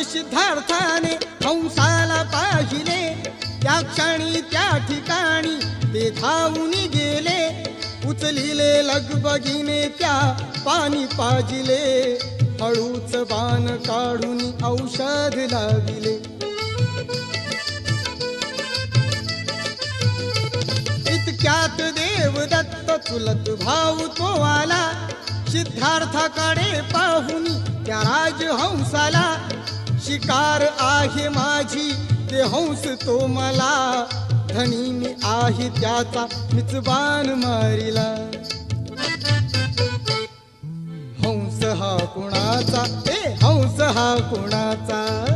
सिद्धार्थाने हंसाला पाहिले, त्या क्षणी त्या ठिकाणी ते धावून गेले. उचलिले लगबगीने त्या पाणी पाजिले, हळूच बाण काढून औषध लाविले. इतक्यात देवदत्त चुलत भाऊ तो आला, सिद्धार्थाकडे पाहून त्या राजहंसाला. शिकार आहे माझी ते हंस तो मला, धनी मी आहे त्याचा मीच बाण मारिला. हंस हा कुणाचा, हंस हा कुणाचा.